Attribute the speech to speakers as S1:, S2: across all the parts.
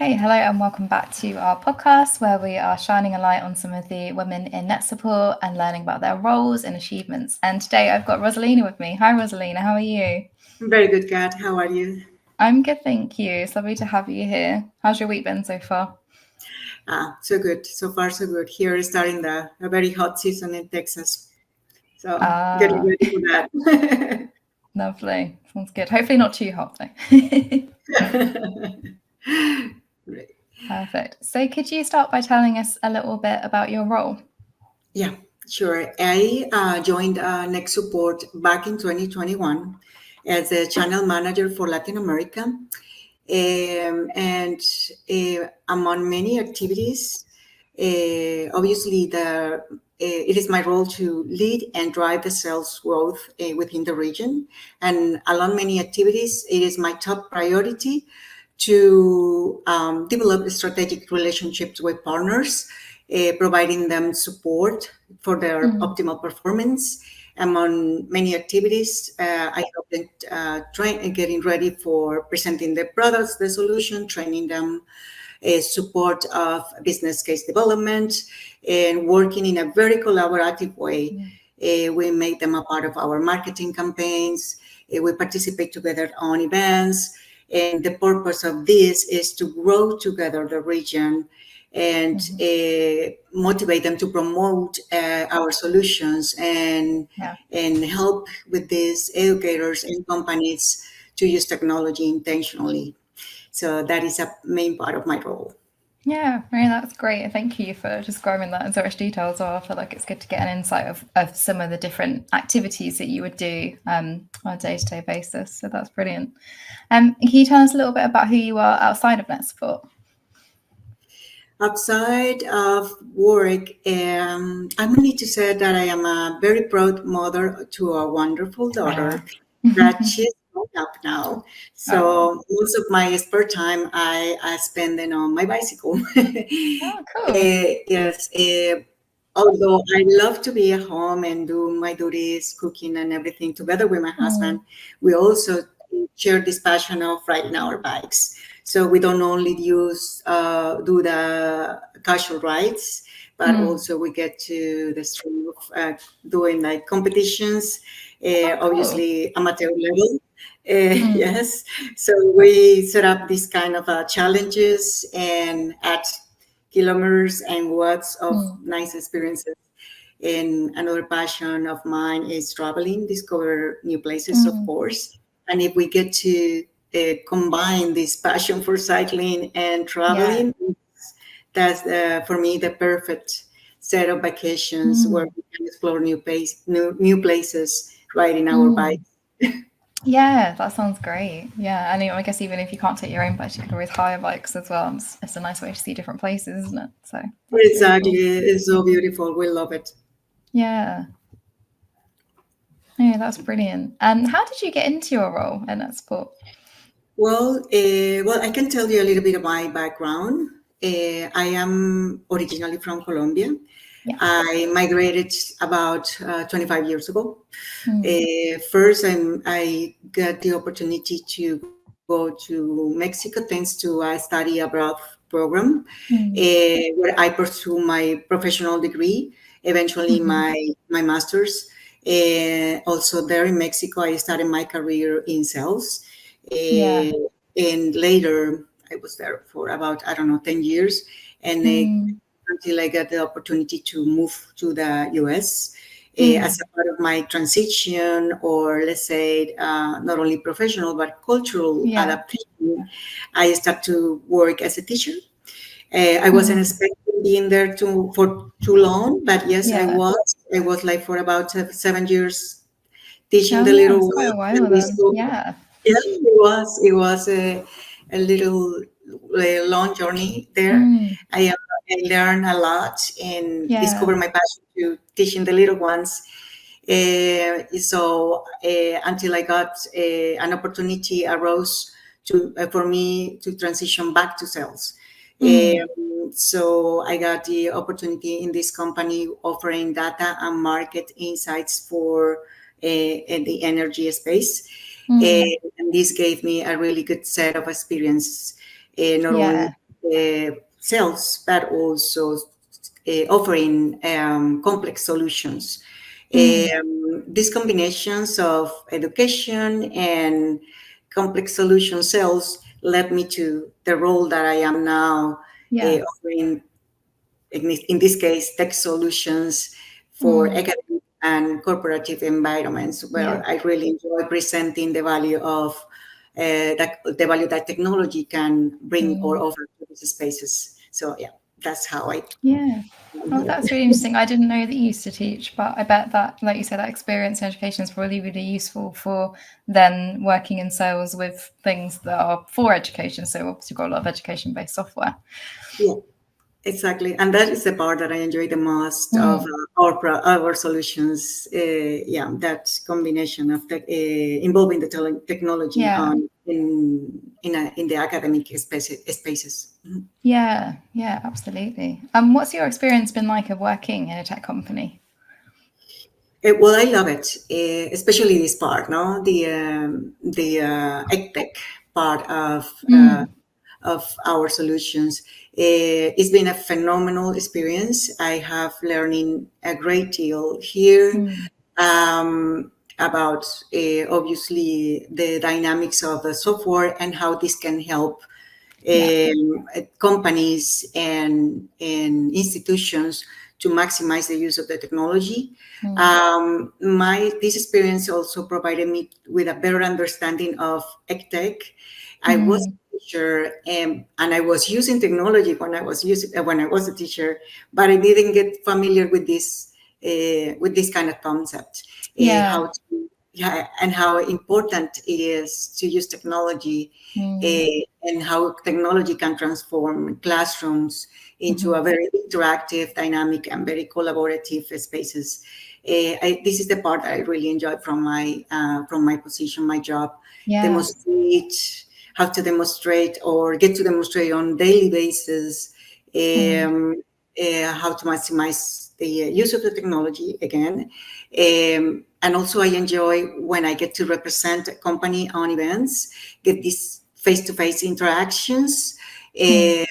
S1: Okay, hello and welcome back to our podcast where we are shining a light on some of the women in NetSupport and learning about their roles and achievements. And today I've got Rosalina with me. Hi Rosalina, how are you?
S2: I'm very good, Kat. How are you?
S1: I'm good, thank you. It's lovely to have you here. How's your week been so far?
S2: So good. So far, so good. Here is starting a very hot season in Texas. So getting ready for that.
S1: Lovely. Sounds good. Hopefully not too hot though.
S2: Great.
S1: Perfect. So could you start by telling us a little bit about your role?
S2: Yeah, sure. I joined NetSupport back in 2021 as a channel manager for Latin America. And among many activities, obviously it is my role to lead and drive the sales growth within the region. And along many activities, it is my top priority to develop strategic relationships with partners, providing them support for their optimal performance. Among many activities, I help them getting ready for presenting the products, the solution, training them, support of business case development, and working in a very collaborative way. We make them a part of our marketing campaigns. We participate together on events. And the purpose of this is to grow together the region and motivate them to promote our solutions and help with these educators and companies to use technology intentionally. So that is a main part of my role.
S1: Yeah, Maria, that's great. Thank you for describing that in so much detail as well. I feel like it's good to get an insight of some of the different activities that you would do on a day-to-day basis. So that's brilliant. Can you tell us a little bit about who you are outside of NetSupport?
S2: Outside of work, I need to say that I am a very proud mother to a wonderful daughter that she's grown up now. So most of my spare time I spend on my bicycle.
S1: Oh, cool.
S2: Yes. Although I love to be at home and do my duties, cooking and everything together with my husband, we also share this passion of riding our bikes. So we don't only do the casual rides, but also we get to the stream of doing like competitions, obviously amateur level. Yes. So we set up these kind of challenges and add kilometers and watts of nice experiences. And another passion of mine is traveling, discover new places, of course. And if we get to combine this passion for cycling and traveling, that's for me the perfect set of vacations where we can explore new places riding our bikes.
S1: Yeah, that sounds great. Yeah, and I guess even if you can't take your own bikes, you can always hire bikes as well. It's a nice way to see different places, isn't it? So
S2: exactly, really cool. It's so beautiful. We love it.
S1: Yeah. Yeah, that's brilliant. And how did you get into your role in NetSupport?
S2: Well, I can tell you a little bit of my background. I am originally from Colombia. Yeah. I migrated about 25 years ago. First, I got the opportunity to go to Mexico thanks to a study abroad program where I pursued my professional degree, eventually my master's. Also there in Mexico, I started my career in sales. And later, I was there for about, 10 years. And until I got the opportunity to move to the US as a part of my transition, or let's say not only professional, but cultural adaptation, I started to work as a teacher. I wasn't expecting being there for too long, but yes, I was. I was like for about 7 years teaching the little ones.
S1: Quite a while then. Yeah.
S2: Yeah, it was a little long journey there. I learned a lot and discovered my passion to teaching the little ones. So until I got an opportunity arose for me to transition back to sales. So I got the opportunity in this company offering data and market insights for in the energy space. And this gave me a really good set of experiences, not only sales, but also offering complex solutions. These combinations of education and complex solution sales led me to the role that I am now, offering, in this case, tech solutions for academic and corporative environments, where I really enjoy presenting the value of the value that technology can bring or offer to these spaces. So yeah, that's how I.
S1: Oh, that's really interesting. I didn't know that you used to teach, but I bet that, like you said, that experience in education is probably really useful for then working in sales with things that are for education. So obviously you've got a lot of education-based software.
S2: Yeah, exactly. And that is the part that I enjoy the most of our solutions. Yeah, that combination of involving the technology in the academic spaces. Mm-hmm.
S1: Yeah, absolutely. What's your experience been like of working in a tech company?
S2: Well, I love it, especially this part, no, the EdTech part of our solutions. It's been a phenomenal experience. I have learning a great deal here about obviously the dynamics of the software and how this can help companies and institutions to maximize the use of the technology. This experience also provided me with a better understanding of EdTech. I was a teacher, and I was using technology when I was a teacher, but I didn't get familiar with this kind of concept. And how important it is to use technology, and how technology can transform classrooms into a very interactive, dynamic, and very collaborative spaces. This is the part that I really enjoyed from my position, my job. How to demonstrate or get to demonstrate on daily basis how to maximize the use of the technology again. And also I enjoy when I get to represent a company on events, get these face-to-face interactions, and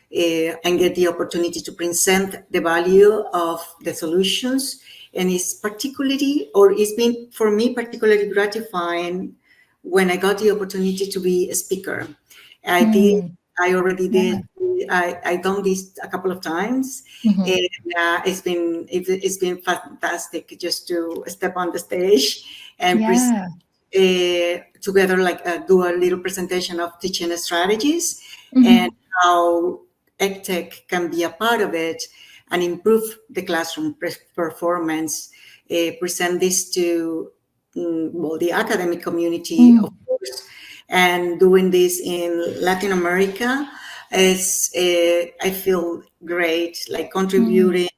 S2: get the opportunity to present the value of the solutions. And it's been for me particularly gratifying when I got the opportunity to be a speaker. I already did. I done this a couple of times, and it's been fantastic just to step on the stage and present together, do a little presentation of teaching strategies and how EdTech can be a part of it and improve the classroom performance. Present this to the academic community, of course, and doing this in Latin America is, I feel great, like contributing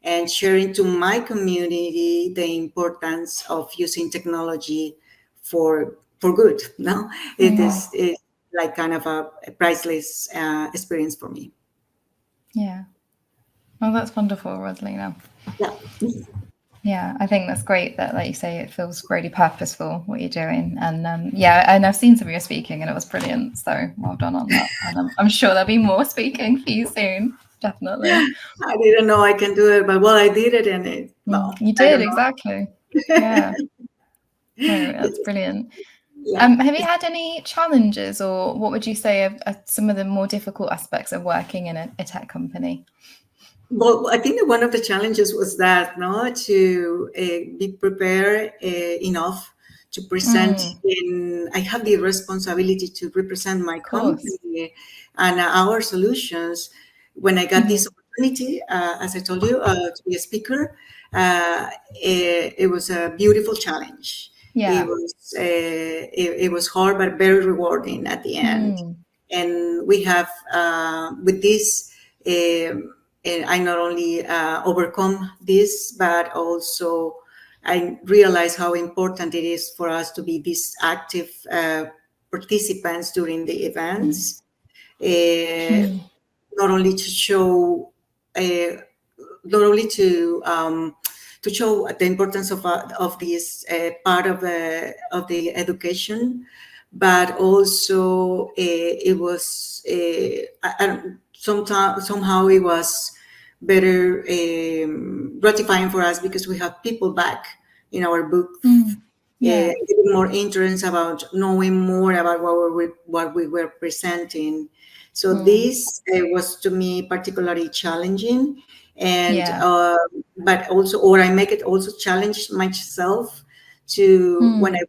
S2: and sharing to my community the importance of using technology for good. No, it is like kind of a priceless experience for me.
S1: Yeah. Oh, that's wonderful, Rosalina.
S2: Yeah.
S1: Yeah, I think that's great that, like you say, it feels really purposeful what you're doing. And and I've seen some of your speaking and it was brilliant. So well done on that. And I'm sure there'll be more speaking for you soon. Definitely.
S2: I didn't know I can do it, but I did it, and
S1: you did, exactly. Yeah. No, that's brilliant.
S2: Yeah.
S1: Have you had any challenges, or what would you say are some of the more difficult aspects of working in a tech company?
S2: Well, I think that one of the challenges was that to be prepared enough to present. I have the responsibility to represent my company and our solutions. When I got this opportunity, as I told you, to be a speaker, it was a beautiful challenge. It was hard, but very rewarding at the end. And we have with this. I not only overcome this, but also I realize how important it is for us to be these active participants during the events, not only to show, to show the importance of this part of the education, but also it was somehow it was better gratifying for us because we have people back in our book,
S1: Yeah.
S2: giving more interest about knowing more about what we were presenting. So this was to me particularly challenging, and
S1: Yeah.
S2: but also, or I make it also challenge myself to when I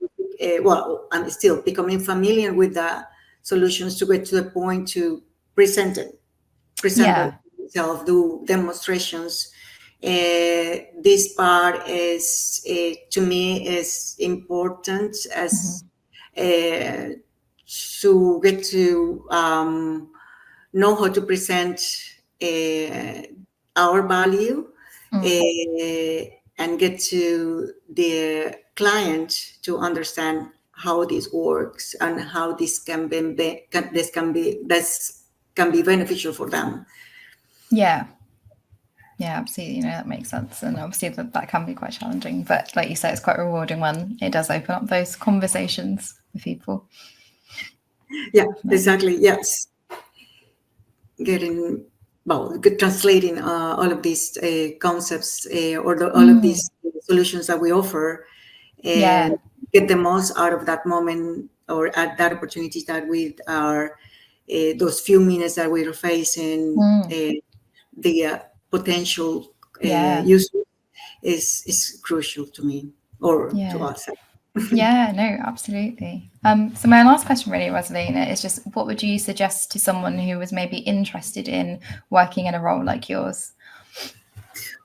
S2: well, I'm still becoming familiar with the solutions to get to the point to present it, present
S1: Yeah.
S2: myself, do demonstrations. This part is to me is important as to get to know how to present our value and get to the client to understand how this works and how this can be beneficial for them.
S1: Yeah. Yeah, absolutely. That makes sense. And obviously that can be quite challenging, but like you say, it's quite rewarding when it does open up those conversations with people.
S2: Yeah, exactly. Yes. Translating all of these concepts all of these solutions that we offer, and get the most out of that moment or at that opportunity that we are those few minutes that we're facing the potential use is crucial to me or to us.
S1: Yeah, no, absolutely. So my last question really, Rosalina, is just what would you suggest to someone who was maybe interested in working in a role like yours?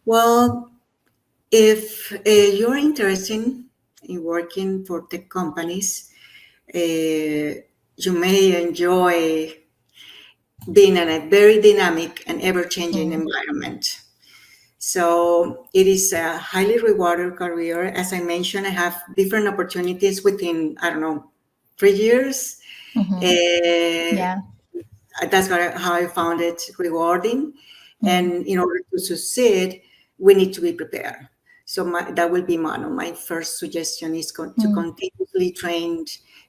S2: Well, if you're interested in working for tech companies, you may enjoy being in a very dynamic and ever-changing environment. So it is a highly rewarded career. As I mentioned, I have different opportunities within, I don't know, 3 years. That's how I found it rewarding. And in order to succeed, we need to be prepared. So that will be one of my first suggestion is to continuously train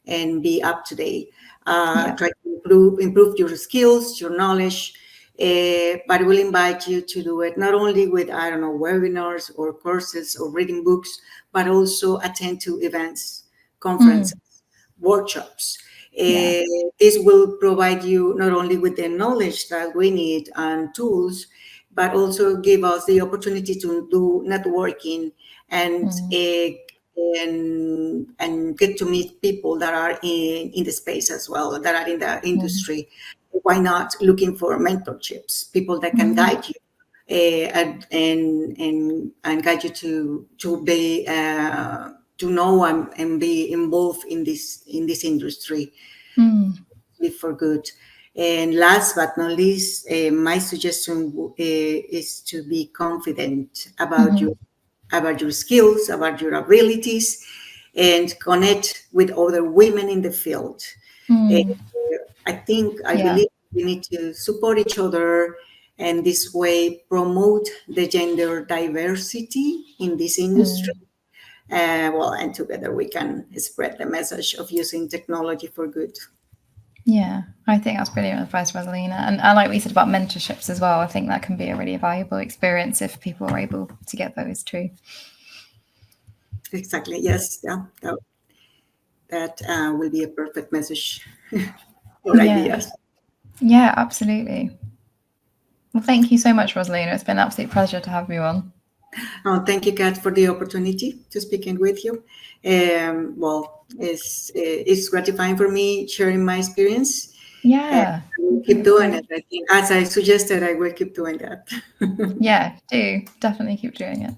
S2: and be up to date. Try to improve your skills, your knowledge, but I will invite you to do it not only with, I don't know, webinars or courses or reading books, but also attend to events, conferences, workshops. This will provide you not only with the knowledge that we need and tools, but also give us the opportunity to do networking and get to meet people that are in the space as well, that are in the industry. Why not looking for mentorships, people that can guide you and guide you to be to know and be involved in this industry for good. And last but not least, my suggestion is to be confident about your skills, about your abilities, and connect with other women in the field. I believe we need to support each other and this way promote the gender diversity in this industry. And together we can spread the message of using technology for good.
S1: Yeah, I think that's brilliant advice, Rosalina. And I like what you said about mentorships as well. I think that can be a really valuable experience if people are able to get those too.
S2: Exactly. Yes. Yeah. That will be a perfect message or ideas.
S1: Yeah, absolutely. Well, thank you so much, Rosalina. It's been an absolute pleasure to have you on.
S2: Oh, thank you, Kat, for the opportunity to speaking with you. It's gratifying for me sharing my experience.
S1: Yeah.
S2: I will keep doing it. I think, as I suggested, I will keep doing that.
S1: Yeah, do definitely keep doing it.